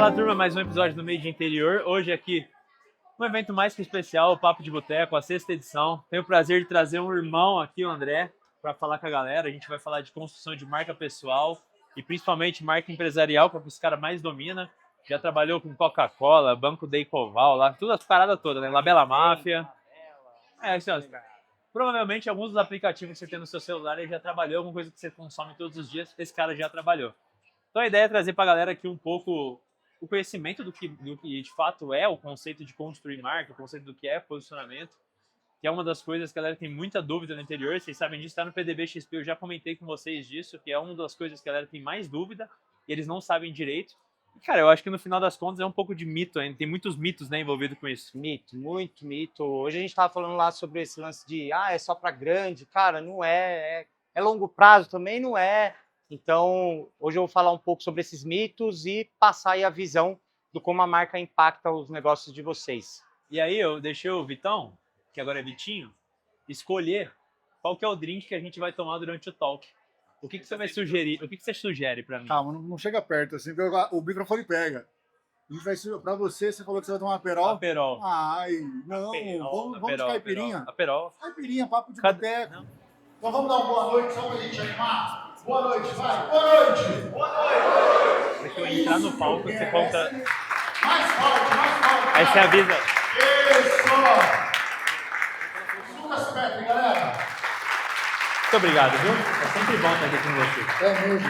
Fala turma, mais um episódio do Made Interior. Hoje aqui, um evento mais que especial, o Papo de Boteco, a 6ª edição. Tenho o prazer de trazer um irmão aqui, o André, para falar com a galera. A gente vai falar de construção de marca pessoal e principalmente marca empresarial, que é o que esse cara mais domina. Já trabalhou com Coca-Cola, Banco Deicoval, lá, tudo as paradas todas, né? Labela Máfia. Assim, ó, provavelmente alguns dos aplicativos que você tem no seu celular ele já trabalhou, alguma coisa que você consome todos os dias, esse cara já trabalhou. Então a ideia é trazer para a galera aqui um pouco o conhecimento do que de fato é o conceito de construir marca, o conceito do que é posicionamento, que é uma das coisas que a galera tem muita dúvida no interior. Vocês sabem disso, está no PDB XP, eu já comentei com vocês disso, que é uma das coisas que a galera tem mais dúvida e eles não sabem direito. E, cara, eu acho que no final das contas é um pouco de mito ainda, tem muitos mitos, né, envolvidos com isso. Mito, muito mito. Hoje a gente estava falando lá sobre esse lance de é só para grande. Cara, não é longo prazo também, não é. Então, hoje eu vou falar um pouco sobre esses mitos e passar aí a visão do como a marca impacta os negócios de vocês. E aí eu deixei o Vitão, que agora é Vitinho, escolher qual que é o drink que a gente vai tomar durante o talk. O que você vai sugerir? O que você sugere para mim? Calma, não chega perto, assim, porque o microfone pega. A gente vai, pra você falou que você vai tomar Aperol. Aperol. Ai, não, Aperol, vamos de caipirinha. Aperol. Caipirinha, papo de Cadê? boteco. Não. Então vamos dar uma boa noite, só pra gente animar. Boa noite, vai. Boa noite. Boa noite. Pra que eu entrar no palco, você conta... Mais forte. Aí você avisa. Isso. Lucas Petri, galera. Muito obrigado, viu? É sempre bom estar aqui com você. É mesmo.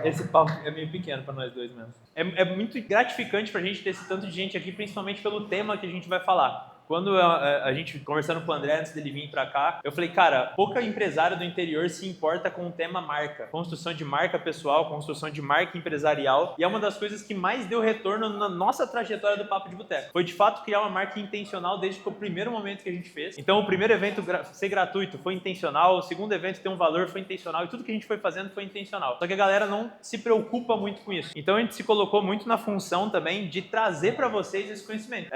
Esse palco é meio pequeno para nós dois mesmo. É muito gratificante pra gente ter esse tanto de gente aqui, principalmente pelo tema que a gente vai falar. Quando a gente, conversando com o André antes dele vir pra cá, eu falei, cara, pouca empresário do interior se importa com o tema marca. Construção de marca pessoal, construção de marca empresarial. E é uma das coisas que mais deu retorno na nossa trajetória do Papo de Boteco. Foi, de fato, criar uma marca intencional desde o primeiro momento que a gente fez. Então, o primeiro evento ser gratuito foi intencional, o segundo evento ter um valor foi intencional, e tudo que a gente foi fazendo foi intencional. Só que a galera não se preocupa muito com isso. Então, a gente se colocou muito na função também de trazer pra vocês esse conhecimento.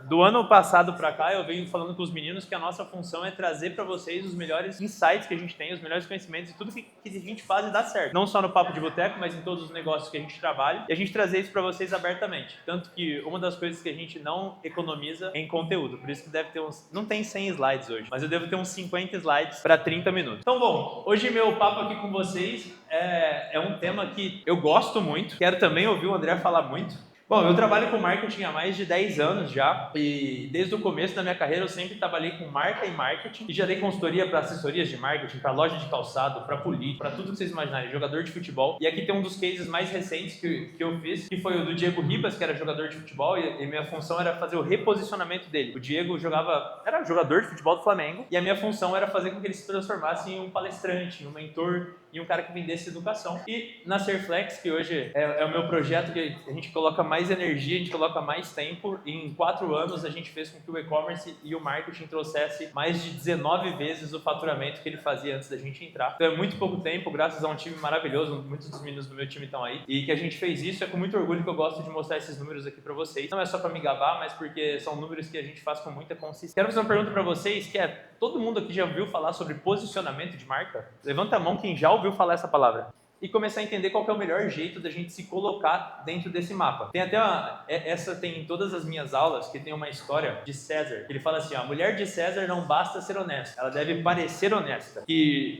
Do ano passado para cá, eu venho falando com os meninos que a nossa função é trazer para vocês os melhores insights que a gente tem, os melhores conhecimentos e tudo que a gente faz e dá certo. Não só no Papo de Boteco, mas em todos os negócios que a gente trabalha. E a gente trazer isso para vocês abertamente. Tanto que uma das coisas que a gente não economiza é em conteúdo. Por isso que deve ter uns... Não tem 100 slides hoje, mas eu devo ter uns 50 slides para 30 minutos. Então, bom, hoje meu papo aqui com vocês é um tema que eu gosto muito. Quero também ouvir o André falar muito. Bom, eu trabalho com marketing há mais de 10 anos já, e desde o começo da minha carreira eu sempre trabalhei com marca e marketing, e já dei consultoria para assessorias de marketing, para loja de calçado, para político, para tudo que vocês imaginarem, jogador de futebol. E aqui tem um dos cases mais recentes que eu fiz, que foi o do Diego Ribas, que era jogador de futebol, e minha função era fazer o reposicionamento dele. O Diego era jogador de futebol do Flamengo, e a minha função era fazer com que ele se transformasse em um palestrante, em um mentor, e um cara que vendesse educação. E na Serflex, que hoje é o meu projeto, que a gente coloca mais energia, a gente coloca mais tempo, e em 4 anos a gente fez com que o e-commerce e o marketing trouxesse mais de 19 vezes o faturamento que ele fazia antes da gente entrar. Então é muito pouco tempo, graças a um time maravilhoso, muitos dos meninos do meu time estão aí, e que a gente fez isso. É com muito orgulho que eu gosto de mostrar esses números aqui pra vocês. Não é só pra me gabar, mas porque são números que a gente faz com muita consistência. Quero fazer uma pergunta pra vocês, que é: todo mundo aqui já ouviu falar sobre posicionamento de marca? Levanta a mão quem já ouviu falar essa palavra. E começar a entender qual que é o melhor jeito da gente se colocar dentro desse mapa. Tem até essa tem em todas as minhas aulas, que tem uma história de César. Ele fala assim, a mulher de César não basta ser honesta, ela deve parecer honesta. E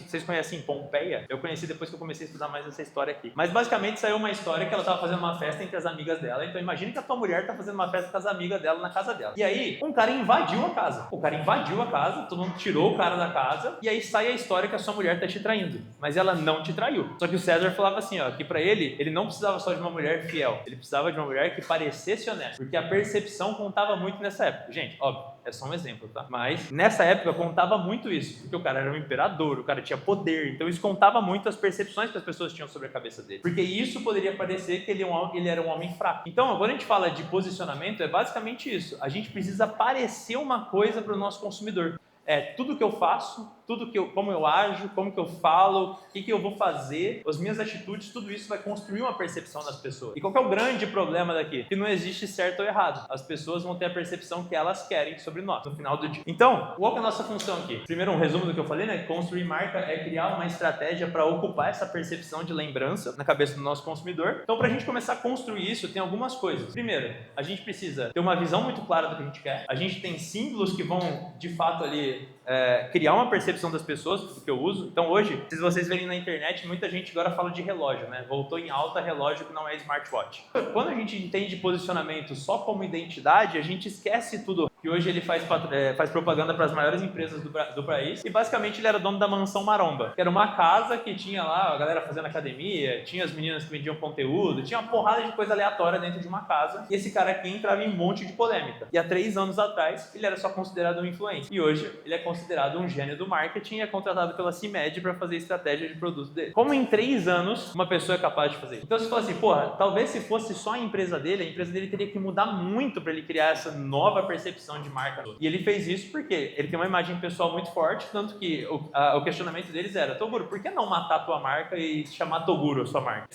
vocês conhecem Pompeia? Eu conheci depois que eu comecei a estudar mais essa história aqui. Mas basicamente saiu uma história que ela estava fazendo uma festa entre as amigas dela. Então imagine que a tua mulher está fazendo uma festa com as amigas dela na casa dela. E aí, um cara invadiu a casa. O cara invadiu a casa, todo mundo tirou o cara da casa, e aí sai a história que a sua mulher está te traindo. Mas ela não te traiu. Só que o César falava assim, que pra ele não precisava só de uma mulher fiel, ele precisava de uma mulher que parecesse honesta, porque a percepção contava muito nessa época. Gente, óbvio, é só um exemplo, tá? Mas nessa época contava muito isso, porque o cara era um imperador, o cara tinha poder, então isso contava muito as percepções que as pessoas tinham sobre a cabeça dele, porque isso poderia parecer que ele era um homem fraco. Então, quando a gente fala de posicionamento, é basicamente isso, a gente precisa parecer uma coisa para o nosso consumidor. Tudo que eu faço tudo como eu ajo, como que eu falo, o que eu vou fazer, as minhas atitudes, tudo isso vai construir uma percepção das pessoas. E qual que é o grande problema daqui? Que não existe certo ou errado. As pessoas vão ter a percepção que elas querem sobre nós no final do dia. Então, qual que é a nossa função aqui? Primeiro, um resumo do que eu falei, né? Construir marca é criar uma estratégia para ocupar essa percepção de lembrança na cabeça do nosso consumidor. Então, para a gente começar a construir isso, tem algumas coisas. Primeiro, a gente precisa ter uma visão muito clara do que a gente quer. A gente tem símbolos que vão, de fato, ali criar uma percepção das pessoas do que eu uso. Então hoje, se vocês verem na internet, muita gente agora fala de relógio, né? Voltou em alta relógio que não é smartwatch. Quando a gente entende posicionamento só como identidade, a gente esquece tudo. Que hoje ele faz propaganda para as maiores empresas do país. E basicamente ele era dono da Mansão Maromba, que era uma casa que tinha lá a galera fazendo academia, tinha as meninas que vendiam conteúdo, tinha uma porrada de coisa aleatória dentro de uma casa. E esse cara aqui entrava em um monte de polêmica. E há 3 anos atrás, ele era só considerado um influencer. E hoje, ele é considerado um gênio do marketing e é contratado pela CIMED para fazer estratégia de produto dele. Como em 3 anos uma pessoa é capaz de fazer isso? Então você fala assim, porra, talvez se fosse só a empresa dele teria que mudar muito para ele criar essa nova percepção de marca. E ele fez isso porque ele tem uma imagem pessoal muito forte, tanto que o questionamento deles era, Toguro, por que não matar a tua marca e chamar Toguro a sua marca?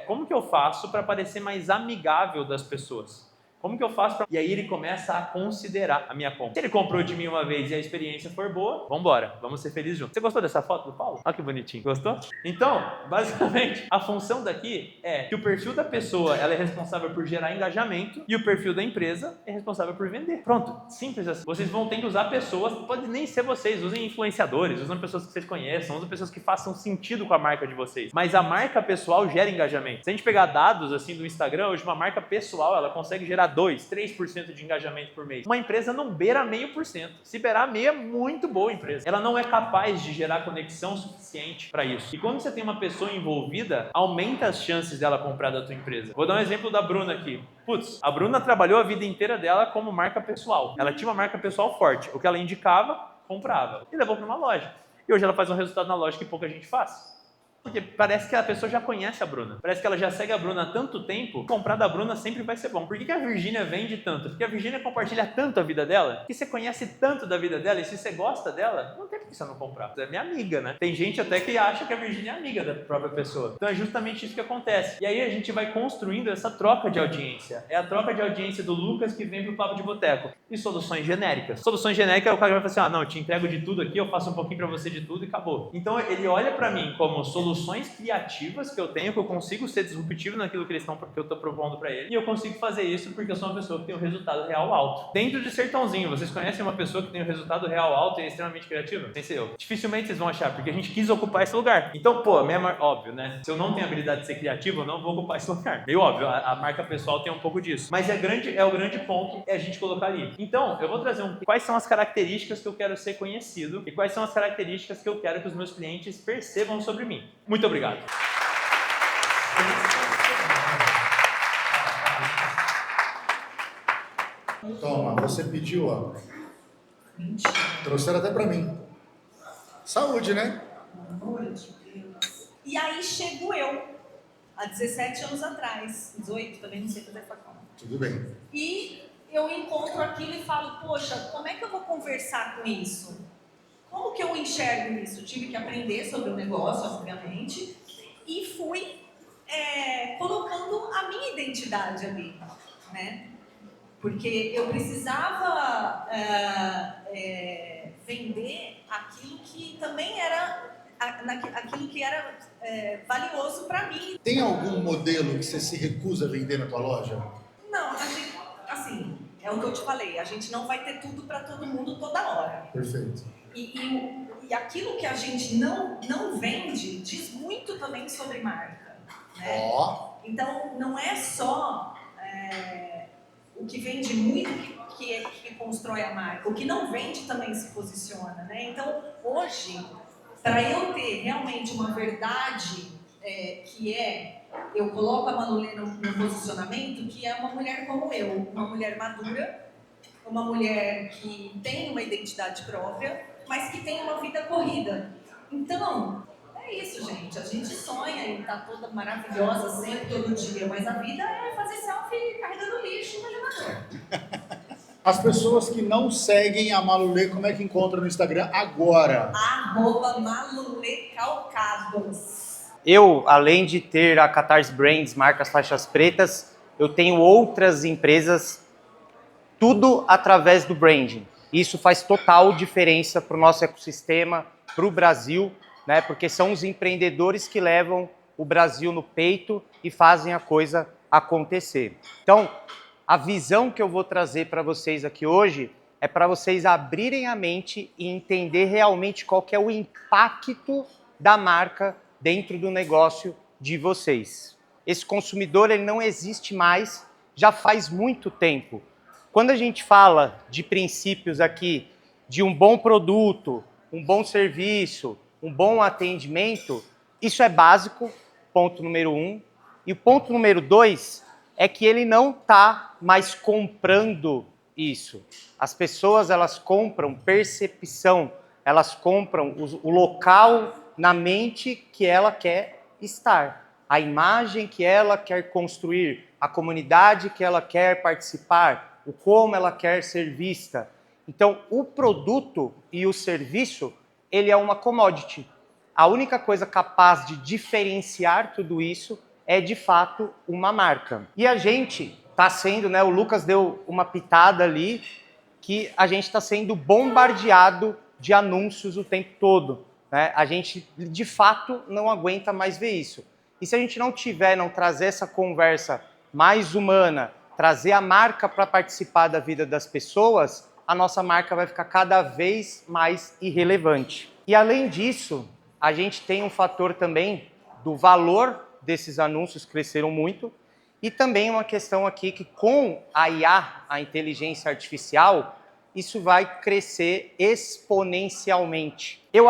Como que eu faço para parecer mais amigável das pessoas? Como que eu faço pra... E aí ele começa a considerar a minha compra. Se ele comprou de mim uma vez e a experiência for boa, vambora, vamos ser felizes juntos. Você gostou dessa foto do Paulo? Olha que bonitinho. Gostou? Então, basicamente, a função daqui é que o perfil da pessoa ela é responsável por gerar engajamento e o perfil da empresa é responsável por vender. Pronto, simples assim. Vocês vão ter que usar pessoas, pode nem ser vocês, usem influenciadores, usem pessoas que vocês conheçam, usem pessoas que façam sentido com a marca de vocês. Mas a marca pessoal gera engajamento. Se a gente pegar dados assim do Instagram, hoje uma marca pessoal, ela consegue gerar 2, 3% de engajamento por mês. Uma empresa não beira 0,5%. Se beirar meio é muito boa a empresa. Ela não é capaz de gerar conexão suficiente para isso. E quando você tem uma pessoa envolvida, aumenta as chances dela comprar da tua empresa. Vou dar um exemplo da Bruna aqui. Putz, a Bruna trabalhou a vida inteira dela como marca pessoal. Ela tinha uma marca pessoal forte. O que ela indicava, comprava. E levou para uma loja. E hoje ela faz um resultado na loja que pouca gente faz. Porque parece que a pessoa já conhece a Bruna. Parece que ela já segue a Bruna há tanto tempo. Comprar da Bruna sempre vai ser bom. Por que a Virgínia vende tanto? Porque a Virgínia compartilha tanto a vida dela, que você conhece tanto da vida dela, e se você gosta dela, não tem por que você não comprar. Você é minha amiga, né? Tem gente até que acha que a Virgínia é amiga da própria pessoa. Então é justamente isso que acontece. E aí a gente vai construindo essa troca de audiência. É a troca de audiência do Lucas que vem pro Papo de Boteco. E soluções genéricas. Soluções genéricas é o cara que vai falar assim, não, eu te entrego de tudo aqui, eu faço um pouquinho pra você de tudo e acabou. Então ele olha pra mim como soluções criativas que eu tenho, que eu consigo ser disruptivo naquilo que eu estou propondo para ele, e eu consigo fazer isso porque eu sou uma pessoa que tem um resultado real alto. Dentro de Sertãozinho, vocês conhecem uma pessoa que tem um resultado real alto e é extremamente criativa? Sem ser eu. Dificilmente vocês vão achar, porque a gente quis ocupar esse lugar. Então, óbvio, né? Se eu não tenho a habilidade de ser criativo, eu não vou ocupar esse lugar. Meio óbvio, a marca pessoal tem um pouco disso. Mas o grande ponto é a gente colocar ali. Então, eu vou trazer quais são as características que eu quero ser conhecido e quais são as características que eu quero que os meus clientes percebam sobre mim. Muito obrigado. Toma, você pediu, ó. Mentira. Trouxeram até pra mim. Saúde, né? Amor de Deus. E aí chego eu, há 17 anos atrás, 18, também não sei fazer essa conta. Tudo bem. E eu encontro aquilo e falo, poxa, como é que eu vou conversar com isso? Como que eu enxergo isso? Eu tive que aprender sobre o negócio, obviamente, e fui colocando a minha identidade ali, né? Porque eu precisava vender aquilo que também era aquilo que era valioso para mim. Tem algum modelo que você se recusa a vender na tua loja? Não, assim, é o que eu te falei, a gente não vai ter tudo para todo mundo toda hora. Perfeito. E aquilo que a gente não vende diz muito também sobre marca, né? Ó. Então, não é só o que vende muito que constrói a marca. O que não vende também se posiciona, né? Então, hoje, para eu ter realmente uma verdade eu coloco a Manolê no posicionamento, que é uma mulher como eu, uma mulher madura, uma mulher que tem uma identidade própria, mas que tem uma vida corrida. Então, é isso, gente. A gente sonha e tá toda maravilhosa sempre, todo dia, mas a vida é fazer selfie carregando lixo no elevador. As pessoas que não seguem a Malulê, como é que encontra no Instagram agora? @malulecalcados. Eu, além de ter a Catarse Brands, marcas faixas pretas, eu tenho outras empresas, tudo através do branding. Isso faz total diferença para o nosso ecossistema, para o Brasil, né? Porque são os empreendedores que levam o Brasil no peito e fazem a coisa acontecer. Então, a visão que eu vou trazer para vocês aqui hoje é para vocês abrirem a mente e entender realmente qual que é o impacto da marca dentro do negócio de vocês. Esse consumidor ele não existe mais, já faz muito tempo. Quando a gente fala de princípios aqui, de um bom produto, um bom serviço, um bom atendimento, isso é básico, ponto número 1. E o ponto número 2 é que ele não está mais comprando isso. As pessoas, elas compram percepção, elas compram o local na mente que ela quer estar, a imagem que ela quer construir, a comunidade que ela quer participar, o como ela quer ser vista. Então, o produto e o serviço, ele é uma commodity. A única coisa capaz de diferenciar tudo isso é, de fato, uma marca. E a gente está sendo, né, o Lucas deu uma pitada ali, que a gente está sendo bombardeado de anúncios o tempo todo, né? A gente, de fato, não aguenta mais ver isso. E se a gente não trazer essa conversa mais humana, trazer a marca para participar da vida das pessoas, a nossa marca vai ficar cada vez mais irrelevante. E além disso, a gente tem um fator também do valor desses anúncios cresceram muito e também uma questão aqui que com a IA, a inteligência artificial, isso vai crescer exponencialmente. Eu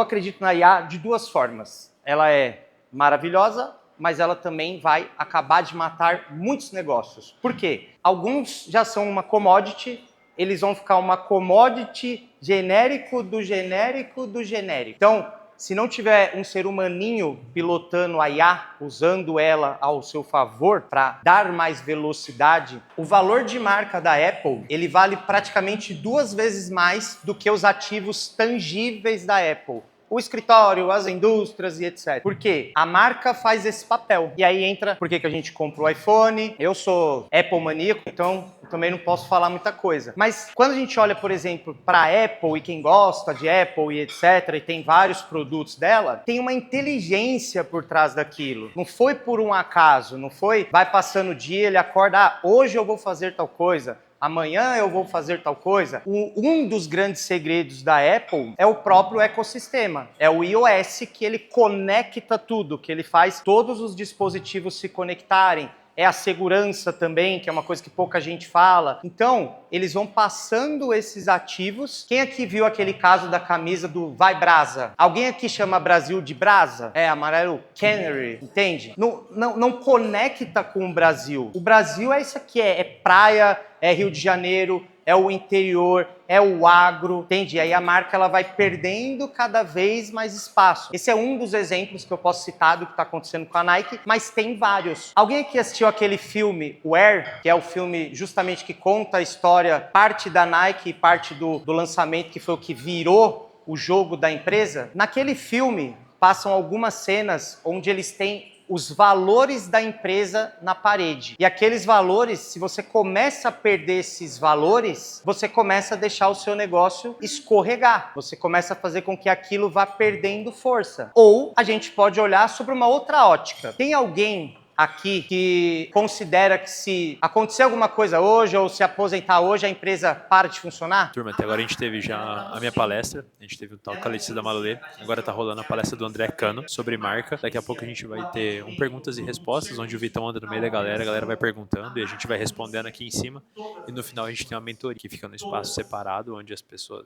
acredito na IA de duas formas. Ela é maravilhosa, mas ela também vai acabar de matar muitos negócios. Por quê? Alguns já são uma commodity, eles vão ficar uma commodity genérico do genérico do genérico. Então, se não tiver um ser humaninho pilotando a IA, usando ela ao seu favor para dar mais velocidade, o valor de marca da Apple, ele vale praticamente 2 vezes mais do que os ativos tangíveis da Apple. O escritório, as indústrias e etc. Por quê? A marca faz esse papel. E aí entra por que a gente compra o iPhone. Eu sou Apple maníaco, então eu também não posso falar muita coisa. Mas quando a gente olha, por exemplo, para a Apple e quem gosta de Apple e etc, e tem vários produtos dela, tem uma inteligência por trás daquilo. Não foi por um acaso, não foi vai passando o dia, ele acorda, hoje eu vou fazer tal coisa. Amanhã eu vou fazer tal coisa. Um dos grandes segredos da Apple é o próprio ecossistema. É o iOS que ele conecta tudo, que ele faz todos os dispositivos se conectarem. É a segurança também, que é uma coisa que pouca gente fala. Então, eles vão passando esses ativos. Quem aqui viu aquele caso da camisa do Vai Brasa? Alguém aqui chama Brasil de Brasa? É, amarelo Canary, entende? Não conecta com o Brasil. O Brasil é isso aqui, é praia, é Rio de Janeiro, é o interior, é o agro, entende? Aí a marca ela vai perdendo cada vez mais espaço. Esse é um dos exemplos que eu posso citar do que está acontecendo com a Nike, mas tem vários. Alguém aqui assistiu aquele filme, o Air, que é o filme justamente que conta a história, parte da Nike e parte do lançamento, que foi o que virou o jogo da empresa? Naquele filme, passam algumas cenas onde eles têm os valores da empresa na parede. E aqueles valores, se você começa a perder esses valores, você começa a deixar o seu negócio escorregar. Você começa a fazer com que aquilo vá perdendo força. Ou a gente pode olhar sobre uma outra ótica. Tem alguém aqui que considera que se acontecer alguma coisa hoje ou se aposentar hoje, a empresa para de funcionar? Turma, até agora a gente teve já a minha palestra, a gente teve o tal com a Letícia da Malolê, agora tá rolando a palestra do André Cano sobre marca. Daqui a pouco a gente vai ter um perguntas e respostas, onde o Vitão anda no meio da galera, a galera vai perguntando e a gente vai respondendo aqui em cima. E no final a gente tem uma mentoria que fica no espaço separado, onde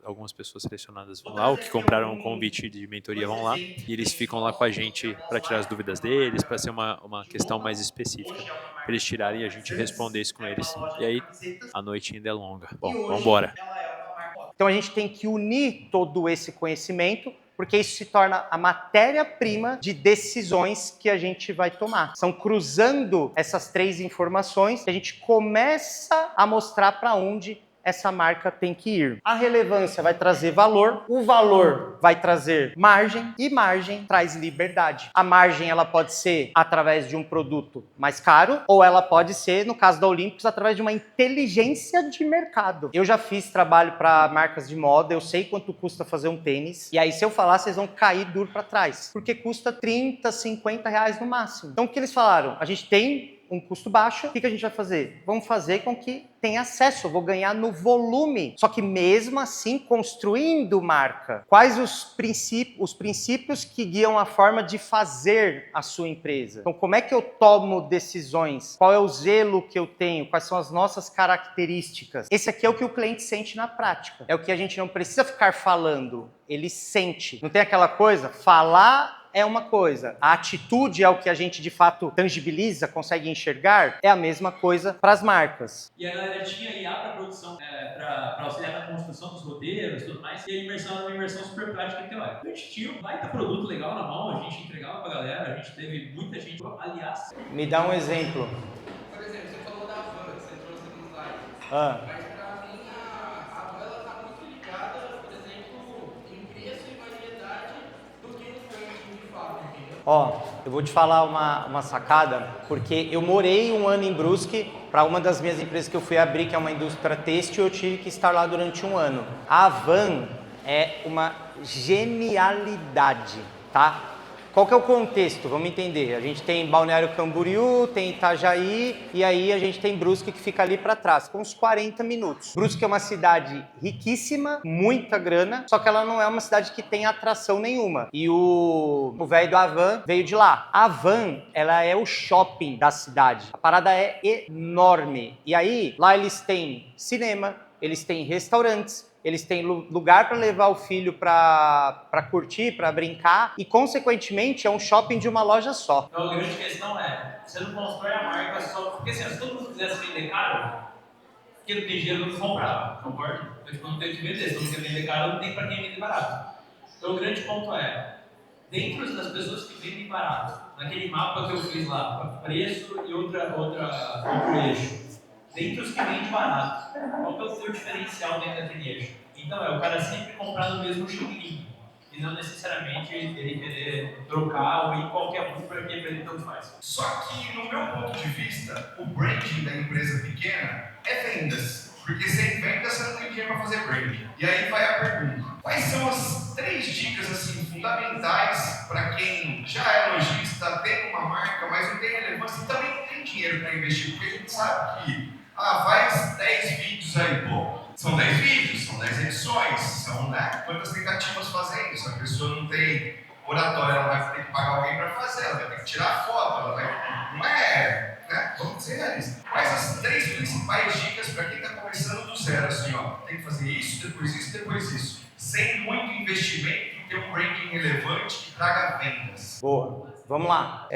algumas pessoas selecionadas vão lá, ou que compraram um convite de mentoria vão lá, e eles ficam lá com a gente para tirar as dúvidas deles, para ser uma questão mais específica, para eles tirarem e a gente responder isso com eles. E aí, a noite ainda é longa. Bom, vamos embora. Então a gente tem que unir todo esse conhecimento, porque isso se torna a matéria-prima de decisões que a gente vai tomar. São cruzando essas 3 informações que a gente começa a mostrar para onde essa marca tem que ir. A relevância vai trazer valor, o valor vai trazer margem e margem traz liberdade. A margem ela pode ser através de um produto mais caro ou ela pode ser, no caso da Olympus, através de uma inteligência de mercado. Eu já fiz trabalho para marcas de moda, eu sei quanto custa fazer um tênis e aí se eu falar vocês vão cair duro para trás, porque custa 30, 50 reais no máximo. Então o que eles falaram? A gente tem um custo baixo, o que a gente vai fazer? Vamos fazer com que tenha acesso, eu vou ganhar no volume. Só que mesmo assim, construindo marca, quais os princípios que guiam a forma de fazer a sua empresa? Então, como é que eu tomo decisões? Qual é o zelo que eu tenho? Quais são as nossas características? Esse aqui é o que o cliente sente na prática. É o que a gente não precisa ficar falando, ele sente. Não tem aquela coisa, falar é uma coisa, a atitude é o que a gente de fato tangibiliza, consegue enxergar, é a mesma coisa para as marcas. E a galera tinha IA para produção, para auxiliar na construção dos roteiros e tudo mais, e a imersão era uma imersão super prática e teórica. A gente tinha um baita produto legal na mão, a gente entregava para a galera, a gente teve muita gente, aliás. Me dá um exemplo. Por exemplo, você falou da van, que você trouxe no slide. Ah. Mas pra mim, a van ela tá muito ligada, por exemplo, em preço e variedade do que no branding de fato, entendeu? Ó, eu vou te falar uma sacada, porque eu morei um ano em Brusque, para uma das minhas empresas que eu fui abrir, que é uma indústria têxtil, eu tive que estar lá durante um ano. A van é uma genialidade, tá? Qual que é o contexto? Vamos entender. A gente tem Balneário Camboriú, tem Itajaí e aí a gente tem Brusque que fica ali para trás, com uns 40 minutos. Brusque é uma cidade riquíssima, muita grana, só que ela não é uma cidade que tem atração nenhuma. E o velho do Avan veio de lá. A Van, ela é o shopping da cidade. A parada é enorme. E aí, lá eles têm cinema, eles têm restaurantes, eles têm lugar para levar o filho para curtir, para brincar e, consequentemente, é um shopping de uma loja só. Então a grande questão é, você não constrói a marca só... Porque assim, se todo mundo quisesse vender caro, porque não tem dinheiro não comprava, concorda? Então não tem que vender, se não quer vender caro, não tem para quem vender barato. Então o grande ponto é, dentro das pessoas que vendem barato, naquele mapa que eu fiz lá, preço e outro eixo, dentre os que vendem barato, qual que é o seu diferencial dentro daquele eixo? Então é o cara sempre comprar no mesmo Xing-Ling e não necessariamente ele querer trocar ou ir em qualquer um porque para ele tanto faz. Só que, no meu ponto de vista, o branding da empresa pequena é vendas. Porque sem vendas você não tem dinheiro para fazer branding. E aí vai a pergunta: quais são as 3 dicas assim, fundamentais para quem já é lojista, tem uma marca, mas não tem relevância e também não tem dinheiro para investir? Porque a gente sabe que faz 10 vídeos aí, pô. São 10 vídeos, são 10 edições, são, né, quantas tentativas fazendo? Se a pessoa não tem oratória, ela vai ter que pagar alguém para fazer, ela vai ter que tirar foto, ela vai... Não é, né? Vamos dizer realistas. Quais as 3 principais dicas para quem está começando do zero, assim, ó, tem que fazer isso, depois isso, sem muito investimento e ter um branding relevante que traga vendas? Boa, vamos lá.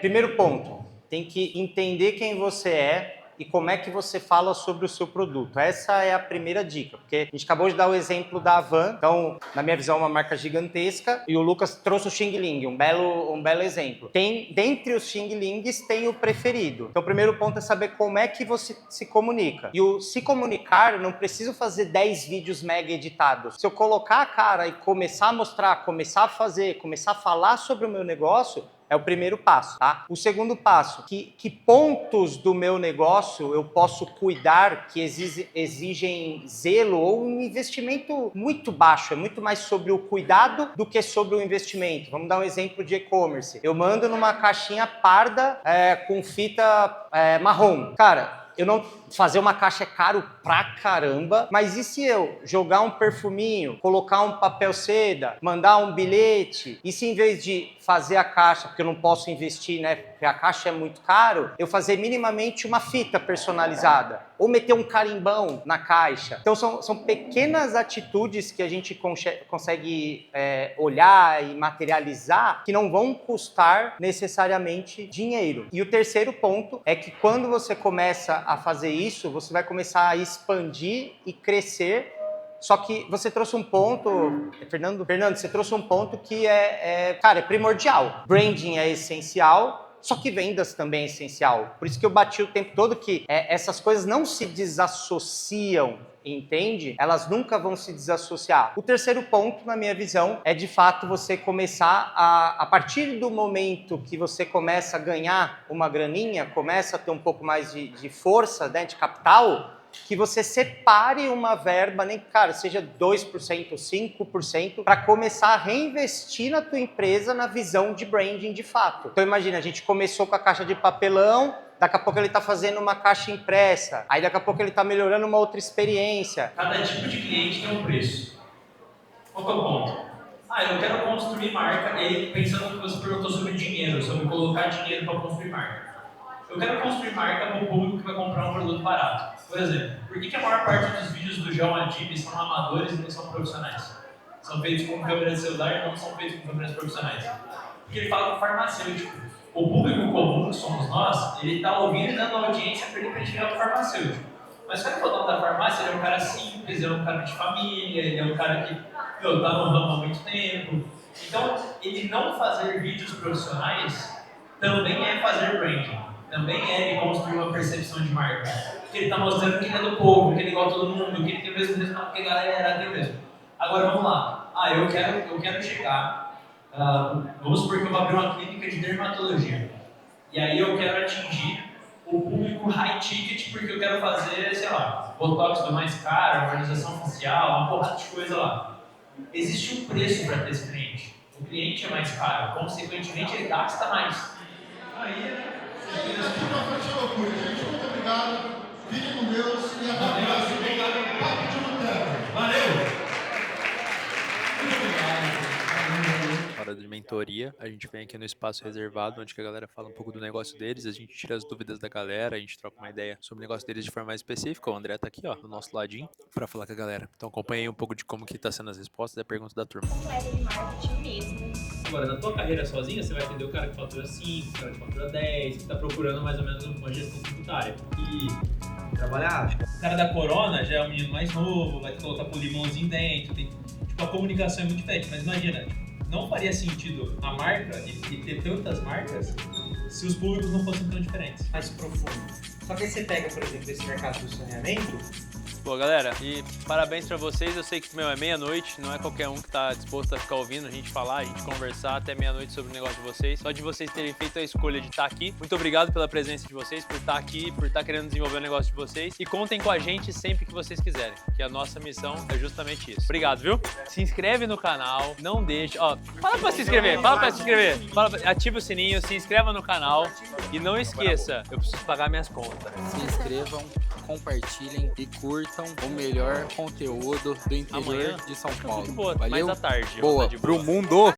Primeiro ponto, tem que entender quem você é e como é que você fala sobre o seu produto. Essa é a primeira dica, porque a gente acabou de dar o exemplo da Avan, então, na minha visão, é uma marca gigantesca, e o Lucas trouxe o Xing-Ling, um belo exemplo. Dentre os Xing-Lings, tem o preferido. Então, o primeiro ponto é saber como é que você se comunica. E o se comunicar, não preciso fazer 10 vídeos mega editados. Se eu colocar a cara e começar a mostrar, começar a fazer, começar a falar sobre o meu negócio, é o primeiro passo, tá? O segundo passo, que pontos do meu negócio eu posso cuidar que exigem zelo ou um investimento muito baixo, é muito mais sobre o cuidado do que sobre o investimento. Vamos dar um exemplo de e-commerce. Eu mando numa caixinha parda com fita marrom. Cara, eu não fazer uma caixa é caro pra caramba, mas e se eu jogar um perfuminho, colocar um papel seda, mandar um bilhete, e se em vez de fazer a caixa, porque eu não posso investir, né, porque a caixa é muito caro, eu fazer minimamente uma fita personalizada, ou meter um carimbão na caixa. Então são pequenas atitudes que a gente consegue olhar e materializar que não vão custar necessariamente dinheiro. E o terceiro ponto é que quando você começa a fazer isso, você vai começar a expandir e crescer. Só que você trouxe um ponto, Fernando, você trouxe um ponto que cara, é primordial. Branding é essencial, Só que vendas também é essencial. Por isso que eu bati o tempo todo que essas coisas não se desassociam, entende? Elas nunca vão se desassociar. O terceiro ponto, na minha visão, é de fato você começar a partir do momento que você começa a ganhar uma graninha, começa a ter um pouco mais de força, né, de capital, que você separe uma verba, nem que, cara, seja 2%, 5%, para começar a reinvestir na tua empresa na visão de branding de fato. Então imagina, a gente começou com a caixa de papelão, daqui a pouco ele está fazendo uma caixa impressa, aí daqui a pouco ele está melhorando uma outra experiência. Cada tipo de cliente tem um preço. Qual que é o ponto? Eu quero construir marca, e aí pensando no que você perguntou sobre dinheiro, sobre colocar dinheiro para construir marca. Eu quero construir marca para o público que vai comprar um produto barato. Por exemplo, por que a maior parte dos vídeos do João Adib são amadores e não são profissionais? São feitos com câmera de celular e não são feitos com câmeras profissionais. Porque ele fala com farmacêutico. O público comum, que somos nós, ele está ouvindo e dando audiência para ele virar para o farmacêutico. Mas quando o dono da farmácia, ele é um cara simples, ele é um cara de família, ele é um cara que está no ramo há muito tempo. Então, ele não fazer vídeos profissionais também é fazer branding. Também é construir uma percepção de marca. Porque ele está mostrando que ele é do povo, que ele é igual a todo mundo, que ele tem o mesmo resultado que a galera tem mesmo. Agora vamos lá. Eu quero chegar. Vamos supor que eu vou abrir uma clínica de dermatologia. E aí eu quero atingir o público high ticket porque eu quero fazer, sei lá, botox do mais caro, harmonização facial, uma porrada de coisa lá. Existe um preço para ter esse cliente. O cliente é mais caro, consequentemente ele gasta mais. Aí, Foi loucura, gente. Muito obrigado. Fiquem com Deus e até a próxima. Papo de Boteco. Valeu! Hora de mentoria, a gente vem aqui no espaço reservado, onde que a galera fala um pouco do negócio deles, a gente tira as dúvidas da galera, a gente troca uma ideia sobre o negócio deles de forma mais específica. O André tá aqui, ó, do nosso ladinho, pra falar com a galera. Então acompanha aí um pouco de como que tá sendo as respostas e a pergunta da turma. Como é de marketing mesmo. Agora, na tua carreira sozinha, você vai atender o cara que fatura 5, o cara que fatura 10, que tá procurando mais ou menos uma gestão tributária. E trabalhar. o cara da Corona já é um menino mais novo, vai colocar com limãozinho dentro, a comunicação é muito diferente, mas imagina, não faria sentido a marca e ter tantas marcas se os públicos não fossem tão diferentes. Mais profundo. Só que aí você pega, por exemplo, esse mercado do saneamento. Pô, galera, e parabéns pra vocês. Eu sei que, é meia-noite, não é qualquer um que tá disposto a ficar ouvindo a gente falar, a gente conversar até meia-noite sobre o negócio de vocês. Só de vocês terem feito a escolha de estar aqui. Muito obrigado pela presença de vocês, por estar aqui, por estar querendo desenvolver o negócio de vocês. E contem com a gente sempre que vocês quiserem, que a nossa missão é justamente isso. Obrigado, viu? Se inscreve no canal, não deixe... fala pra se inscrever, ativa o sininho, se inscreva no canal e não esqueça, eu preciso pagar minhas contas. Se inscrevam, compartilhem e curtam o melhor conteúdo do interior Amanhã, de São muito Paulo. boa, Valeu? mais à tarde. Boa, pro mundo!